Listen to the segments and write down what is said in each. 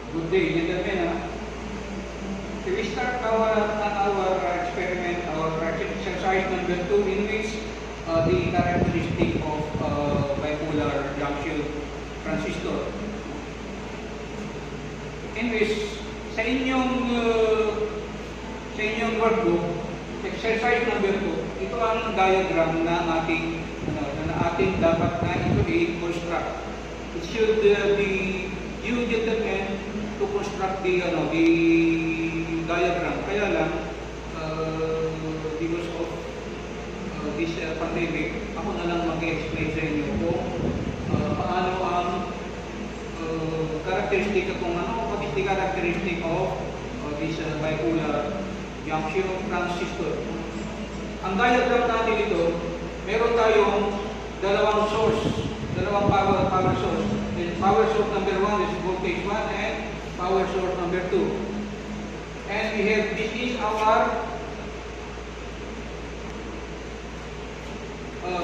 Good day, gentlemen. So we start our experiment, our exercise number 2, in which the characteristic of bipolar junction transistor. In which sa inyong workbook, exercise number 2, ito ang diagram na ating dapat na ito i-construct. It should be you gentlemen to construct the diagram. Kaya lang, because of this pandemic, ako na lang mag-explain sa inyo kung paano ang characteristic what is the characteristic of this bipolar junction transistor. Ang diagram natin ito, meron tayong dalawang power source. Power source number 1 is voltage 1 and power source number 2. And we have, this is our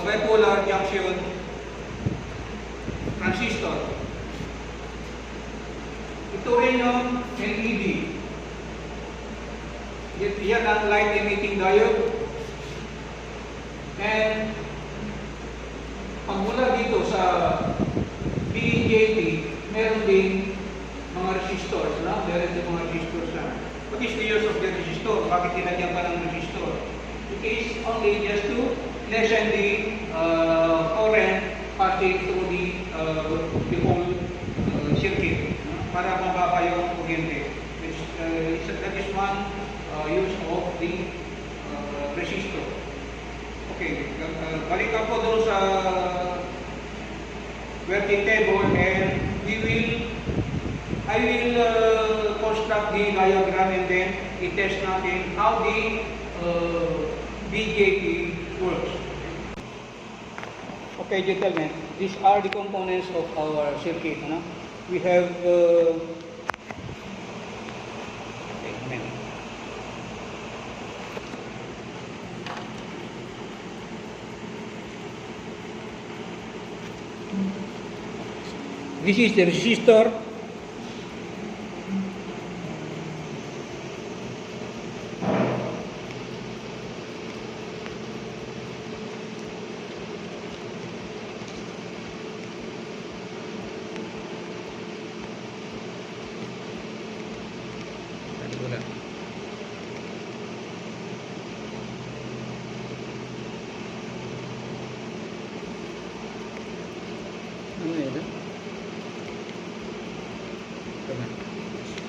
bipolar junction transistor. Ito rin yung LED. Yan ang light emitting diode. And pagmula dito sa BJT, meron din mga resistors, no? Meron din mga resistors na. What is the use of the resistor? Bakit tinagyan pa ng resistor? It is only just to lessen the current passing through the whole circuit, no? Para mababa yung kuryente. That is one use of the resistor. Okay, balik ako doon sa working table, and I will construct the diagram, and then i-test natin how the BJT works. Okay, gentlemen, these are the components of our circuit. No? We have this is the resistor. Ano yun?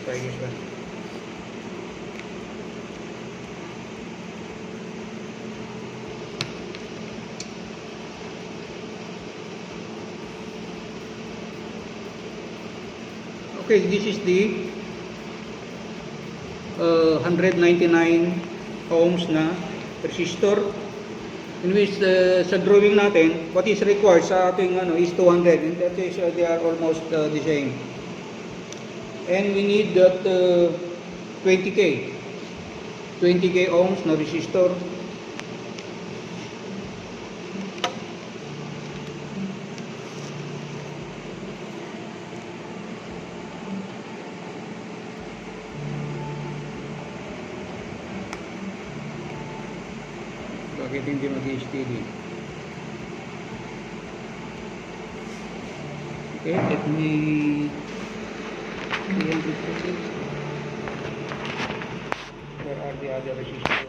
Try this one. Okay, this is the 199 ohms na resistor, in which sa drawing natin, what is required sa ating is 200, and that is they are almost the same. And we need that 20k ohms na resistor. Bakit hindi mag-steady? Okay, let me where are the other resistors?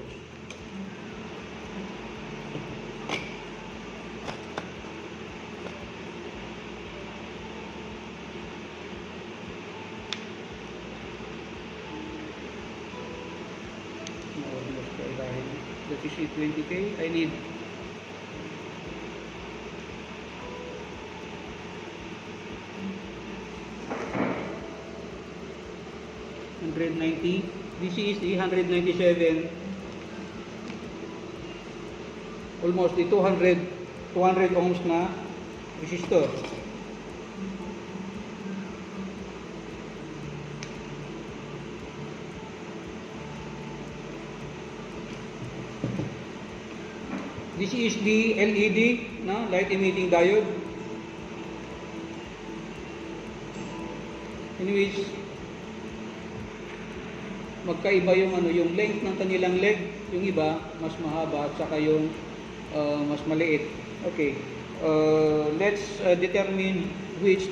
That is 20k. I need 190. This is the 197. Almost the 200 ohms na resistor. This is the LED, no, light emitting diode, in which magkaiba yung ano, yung length ng kanilang leg, yung iba mas mahaba at saka yung mas maliit. Okay. Let's determine which is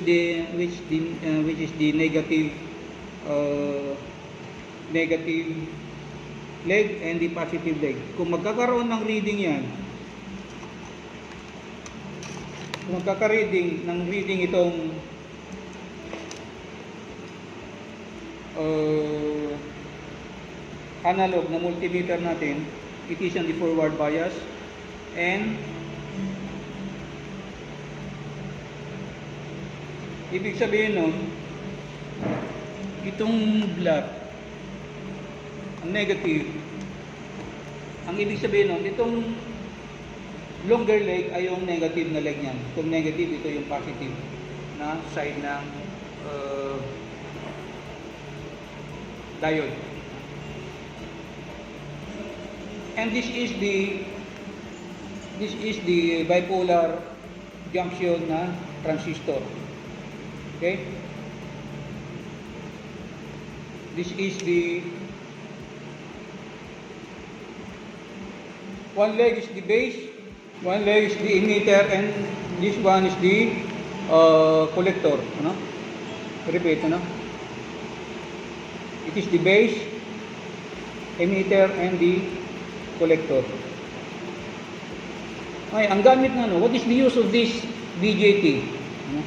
the negative leg and the positive leg. Kung magkakaroon ng reading yan, kung reading itong analog na multimeter natin, it is on the forward bias, and ibig sabihin nun, itong black, ang negative, ang ibig sabihin nun, itong longer leg ay yung negative na leg niyan. Itong negative, ito yung positive na side ng diode. And this is the bipolar junction na transistor. Okay? This is the one leg is the base, one leg is the emitter, and this one is the collector. Ano? Repeat, ano? It is the base, emitter, and the collector. Ay, ang gamit na, no? What is the use of this BJT? Ano?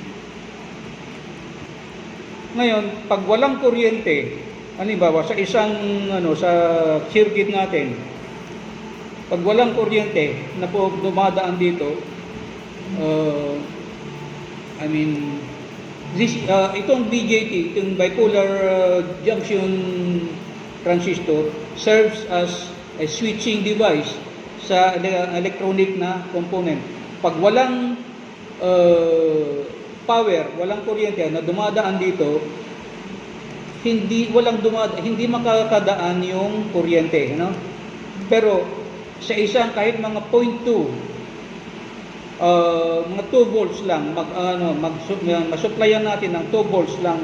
Ngayon, pag walang kuryente, halimbawa sa isang sa circuit natin, pag walang kuryente na po dumadaan dito, itong BJT, itong bipolar junction transistor, serves as a switching device sa electronic na component. Pag walang power, walang kuryente na dumadaan dito, hindi makakadaan yung kuryente, no? Pero sa isang kahit mga 0.2 mga 2 volts lang masupplyan natin ng 2 volts lang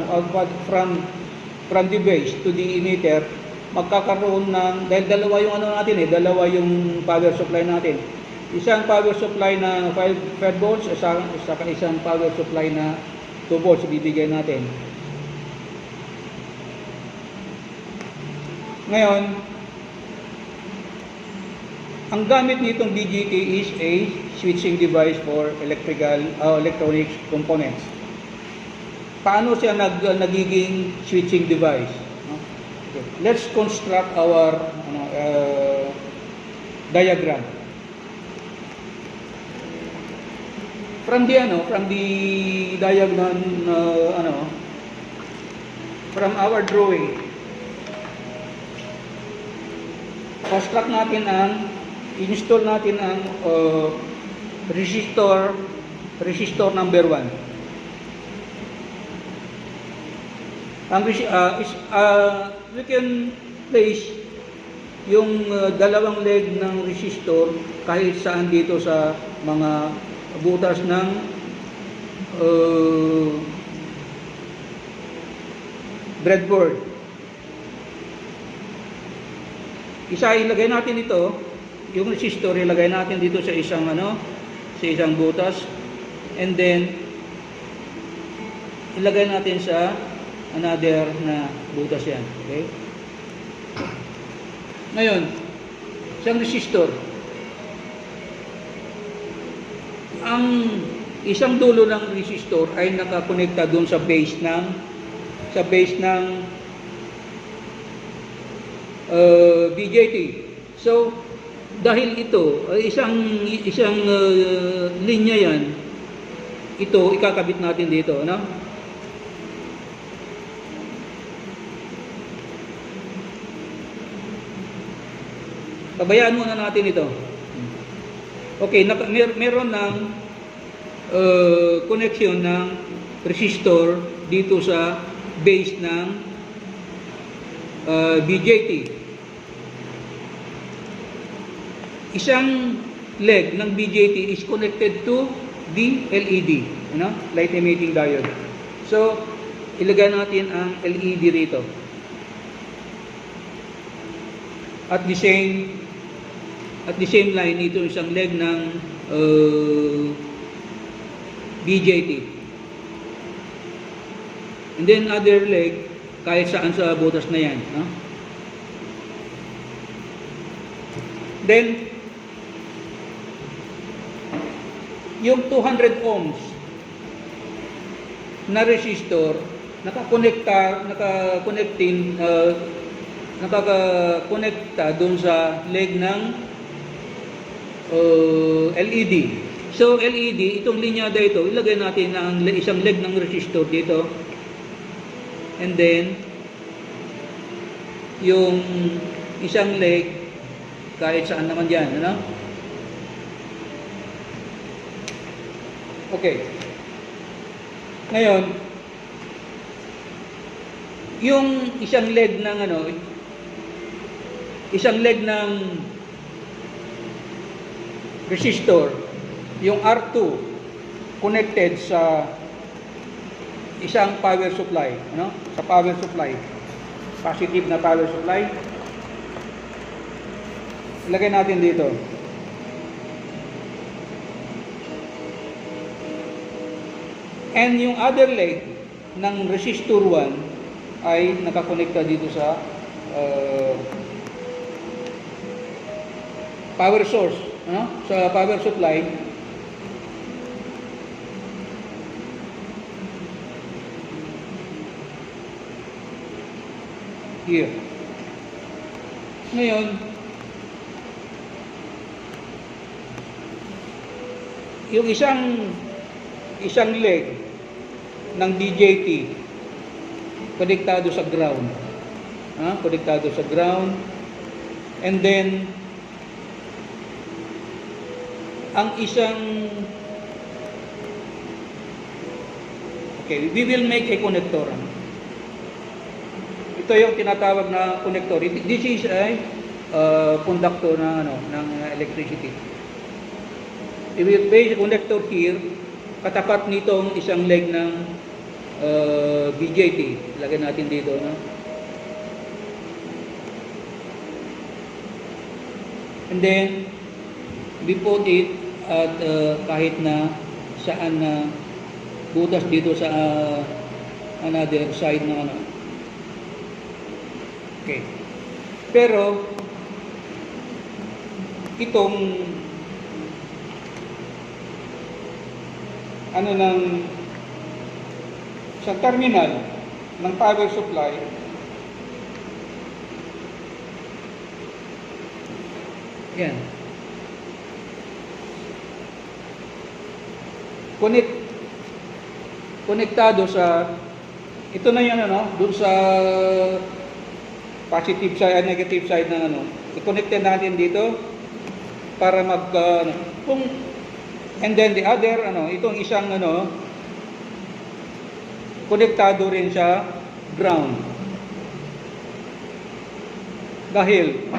from the base to the emitter, magkakaroon ng, dahil dalawa yung dalawa yung power supply natin. Isang power supply na 5 volts, saka isang power supply na 2 volts ibibigay natin. Ngayon, ang gamit nitong BJT is a switching device for electronic components. Paano siya nagiging switching device? Okay. Let's construct our diagram. From the diagram, from our drawing, construct natin install natin ang resistor number 1. We can place yung dalawang leg ng resistor kahit saan dito sa mga butas ng breadboard. Ilagay natin ito, yung resistor ilagay natin dito sa isang butas, and then ilagay natin sa another na butas yan. Okay? Ngayon, isang resistor, ang isang dulo ng resistor ay nakakonekta doon sa base ng BJT. So, dahil ito isang linya yan, ito ikakabit natin dito, no? Pabayaan muna natin ito. Okay, meron ng connection ng resistor dito sa base ng BJT. Isang leg ng BJT is connected to the LED, light emitting diode. So, ilagay natin ang LED rito. At the same line, ito yung isang leg ng BJT. And then other leg, kahit saan sa butas na yan. No? Then, yung 200 ohms na resistor, nakakonekta dun sa leg ng LED. So, LED, itong linyada ito, ilagay natin ang isang leg ng resistor dito. And then, yung isang leg, kahit saan naman dyan, ano? Okay. Ngayon, yung isang leg ng resistor, yung R2 connected sa isang power supply, ano? Sa power supply. Positive na power supply. Ilagay natin dito. And yung other leg ng resistor 1 ay nakakonekta dito sa power source, ano? Sa power supply. Here. Ngayon, yung isang leg ng DJT konektado sa ground. Konektado sa ground. And then ang isang we will make a connector. Ito yung tinatawag na connector. This is a conductor ng electricity. We will place a connector here, katapat nitong isang leg ng BJT. Lagyan natin dito, no? And then we put it at kahit na saan na butas dito sa another side ng ano. Okay. Pero itong sa terminal ng power supply, yan, konektado sa ito na yan, dun sa positive side, negative side ng i-connected natin dito para and then the other itong isang konektado rin sa ground. Dahil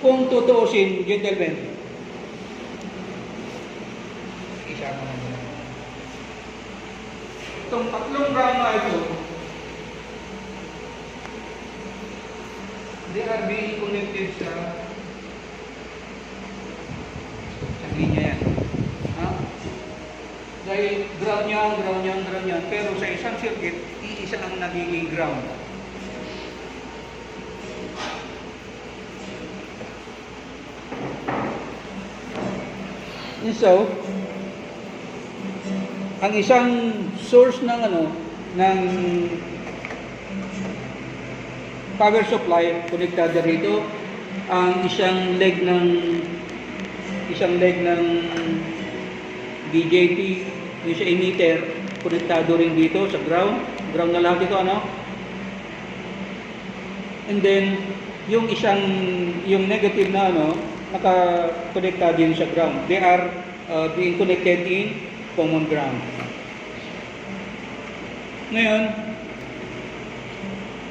kung tutuusin, gentlemen, itong tatlong ground na ito, they are being connected sa linya yan. Dahil ground yan, pero sa isang circuit, iisa ang nagiging ground. And so, ang isang source ng power supply konektado rito, ang isang leg ng BJT, yung sa emitter konektado rin dito sa ground na lahat ito, and then yung negative na naka-connected din sa ground. They are being connected in common ground. Ngayon,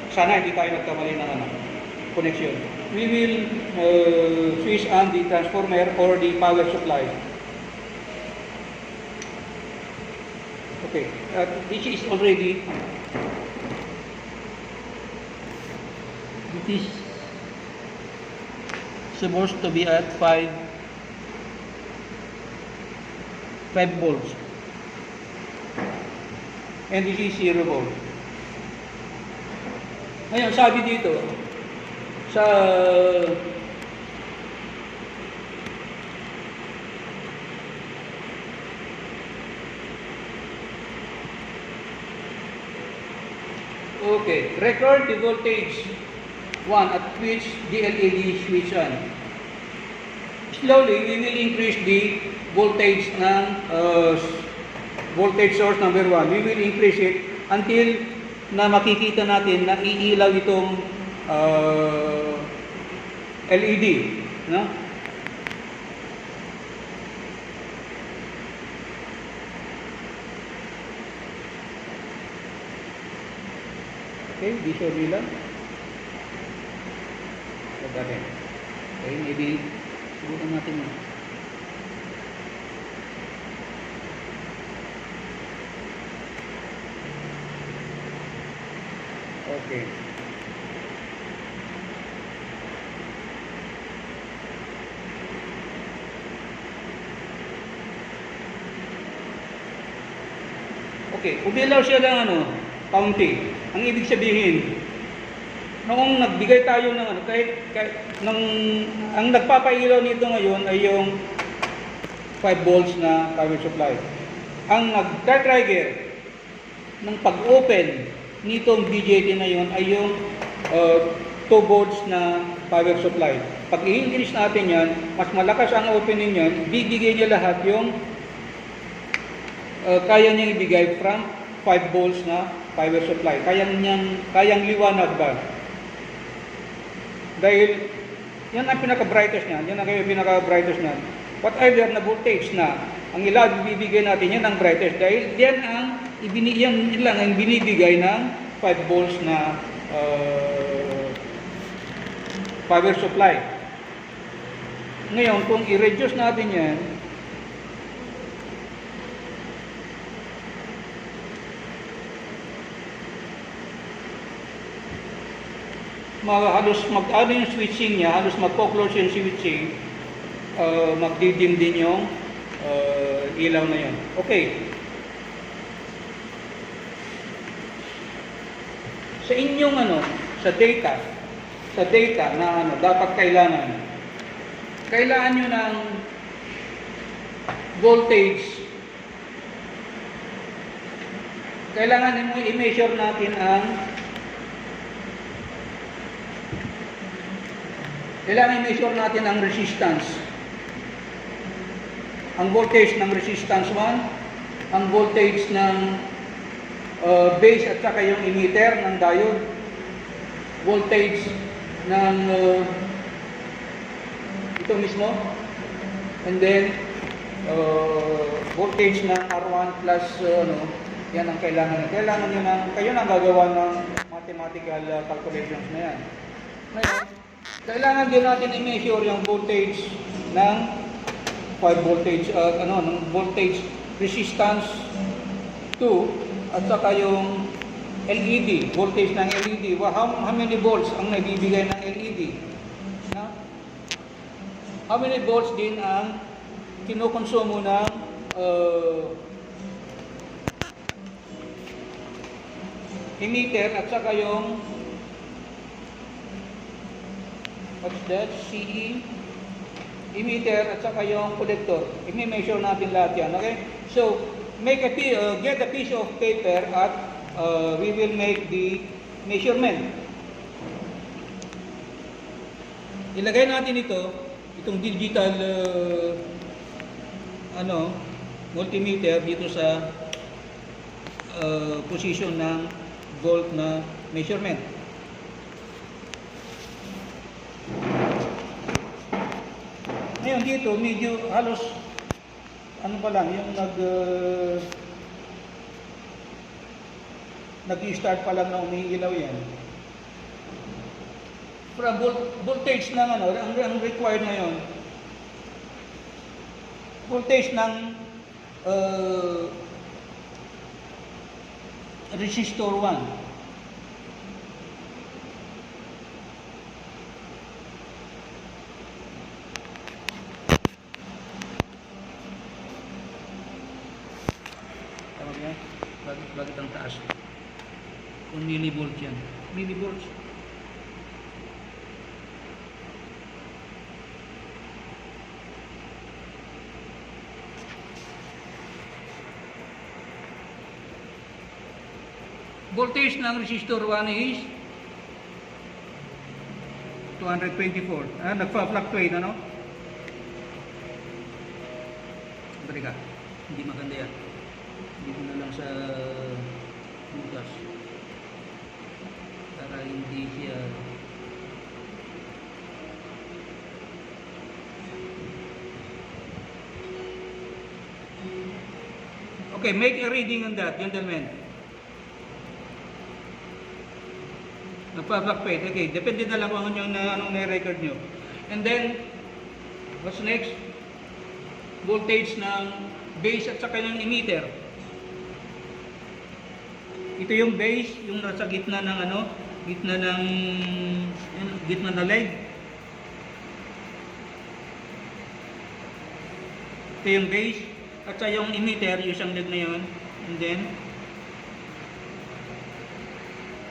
sana hindi tayo nagkamali ng connection. We will switch on the transformer or the power supply. Okay, this is already supposed to be at 5 volts. And this is 0 volt. Ngayon, sabi dito, sa okay, record the voltage 1 at which the LED switch on. Slowly, we will increase the voltage ng voltage source number 1. We will increase it until na makikita natin na iilaw itong LED, no? Okay, visually lang. Okay, maybe subukan natin yun. Okay. Okay, umilaw siya ng counting. Ang ibig sabihin, noong nagbigay tayo ng ang nagpapailaw nito ngayon ay yung 5 volts na power supply. Ang nag-trigger ng pag-open nitong BJT na yun ay yung 2 volts na power supply. Pag i-increase natin yan, mas malakas ang opening yan, bibigay niya lahat yung kaya niyang ibigay from 5 volts na power supply. Kayang liwanag ba? Dahil yan ang pinaka-brightest niyan, yan ang pinaka-brightest niyan. Whatever na voltage na ang ibibigay natin, yan ang brightest. Dahil yan lang ang binibigay ng 5 volts na power supply. Ngayon, kung i-reduce natin yan, halos mag-ano yung switching niya, halos mag-close yung switching, magdidim din yung ilaw na yun. Okay. Sa inyong sa data na dapat kailangan nyo ng voltage. Kailangan mo i-measure natin ang resistance. Ang voltage ng resistance 1, ang voltage ng base at saka yung emitter ng diode, voltage ng ito mismo, and then voltage ng R1 plus yan ang kailangan nyo kayo nang gagawa ng mathematical calculations na yan. Ngayon, kailangan din natin i-measure yung voltage ng 5 voltage ng voltage resistance 2 at saka yung LED, voltage ng LED. How many volts ang nabibigay ng LED? No? How many volts din ang kinukonsumo ng emitter at saka yung what's that? CE emitter at saka yung collector. I-measure natin lahat yan. Okay? So, get a piece of paper at we will make the measurement. Ilagay natin itong digital multimeter dito sa position ng volt na measurement. Ngayon dito medyo halos yung nag-start pa lang na umiilaw yan. From voltage ng ang required ngayon, voltage ng resistor 1. Kung millivolts yan. Millivolts. Voltage ng resistor 1 is 224. Nagpa-fluctuate, ano? Balik ka. Hindi maganda yan. Dito na lang sa bukas. Para hindi siya... Okay, make a reading on that, gentlemen. Nagpa-fluctuate. Okay, depende na lang kung anong na-record nyo. And then, what's next? Voltage ng base at saka ng emitter. Ito yung base, yung nasa gitna ng gitna na leg. Ito yung base at saka yung emitter, yung isang leg na yun. And then,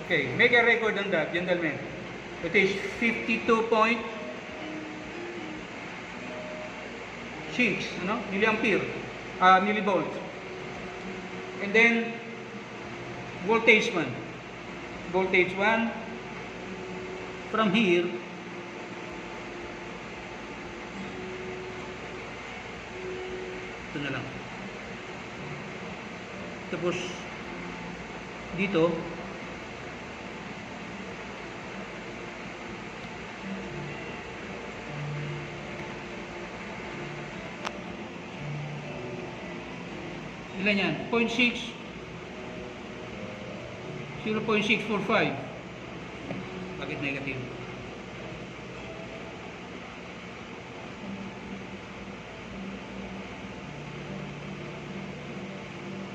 okay, make a record on that, gentlemen. It is 52.6 milliampere, millivolts. And then voltage 1. Voltage 1 from here ito na lang. Tapos dito ilan yan? 0.6 0.645. Bakit negative?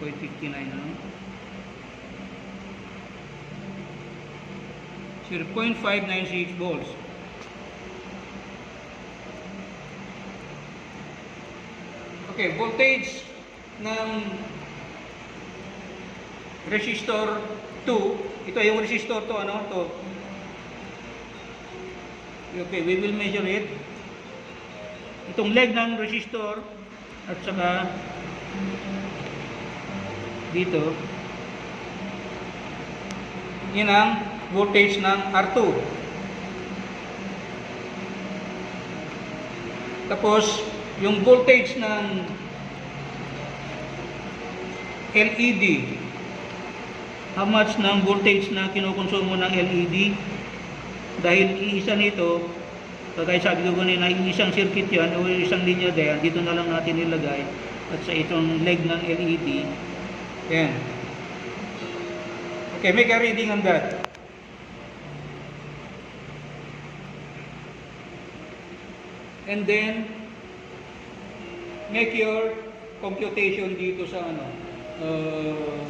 .59 ano? 0.596 volts. Okay, voltage ng resistor 2, ito yung resistor to, ano, to. Okay, we will measure it. Itong leg ng resistor at saka dito, yan ang voltage ng R2. Tapos, yung voltage ng LED, how much ng voltage na kinukonsumo ng LED? Dahil iisa nito, kagaya sabi ko kanina, isang circuit yan o isang linya diyan, dito na lang natin ilagay at sa itong leg ng LED. Yan. Okay, make a reading on that. And then make your computation dito sa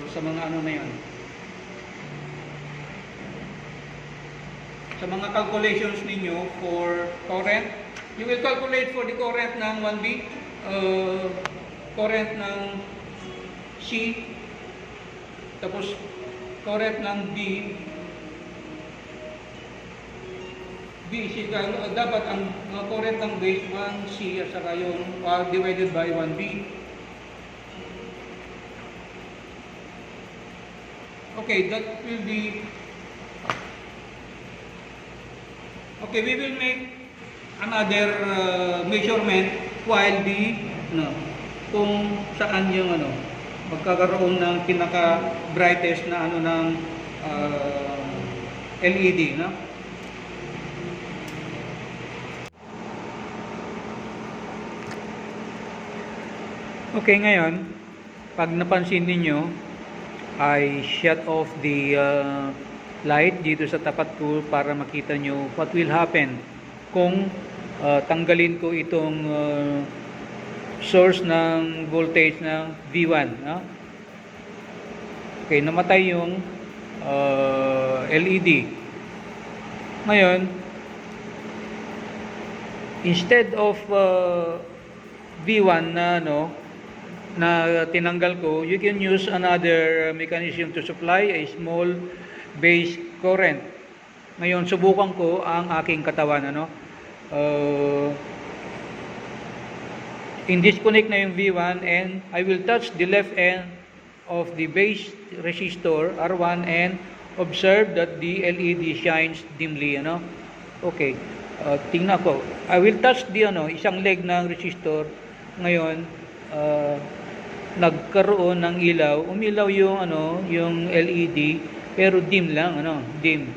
sa mga na yan. Sa mga calculations ninyo for current, you will calculate for the current ng 1B, current ng C, tapos current ng B, dapat ang current ng base 1C at saka yung divided by 1B. Okay, that will be... Okay, we will make another measurement while kung saan yung magkakaroon ng pinaka-brightest na ng LED, no? Okay, ngayon, pag napansin niyo I shut off the light dito sa tapat ko para makita nyo what will happen kung tanggalin ko itong source ng voltage ng V1, no? Okay, namatay yung LED. Ngayon, instead of V1 na tinanggal ko, you can use another mechanism to supply a small base current. Ngayon, subukan ko ang aking katawan, ano. In-disconnect na yung V1 and I will touch the left end of the base resistor R1 and observe that the LED shines dimly, ano. Okay. Tingnan ko. I will touch the isang leg ng resistor. Ngayon, nagkaroon ng ilaw. Umilaw yung yung LED pero dim lang, dim.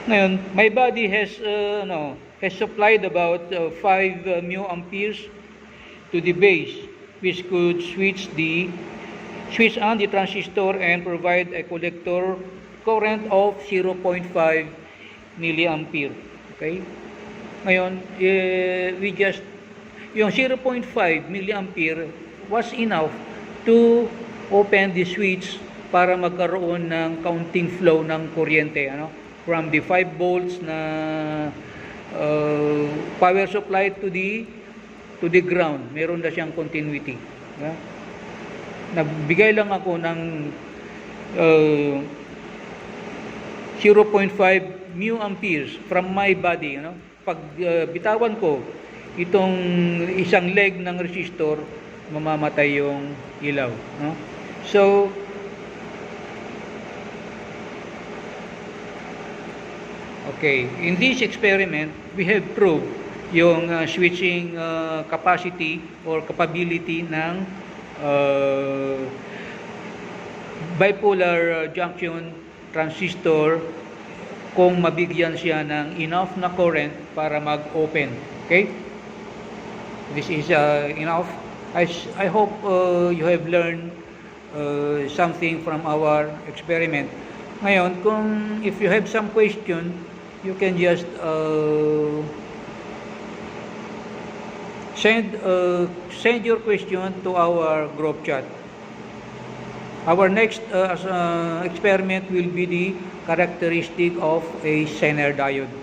Ngayon, my body has supplied about 5 mu amperes to the base, which could switch on the transistor and provide a collector current of 0.5 milliampere. Okay? Ngayon, yung 0.5 milliampere was enough to open the switch para magkaroon ng counting flow ng kuryente, from the 5 volts na power supply to the ground. Meron na siyang continuity. Nagbigay lang ako ng 0.5 mu amperes from my body. Pag bitawan ko itong isang leg ng resistor, mamamatay yung ilaw. So, okay, in this experiment, we have proved yung switching capacity or capability ng bipolar junction transistor kung mabigyan siya ng enough na current para mag-open. Okay? This is enough. I hope you have learned something from our experiment. Ngayon, if you have some question, you can just send your question to our group chat. Our next experiment will be the characteristic of a Zener diode.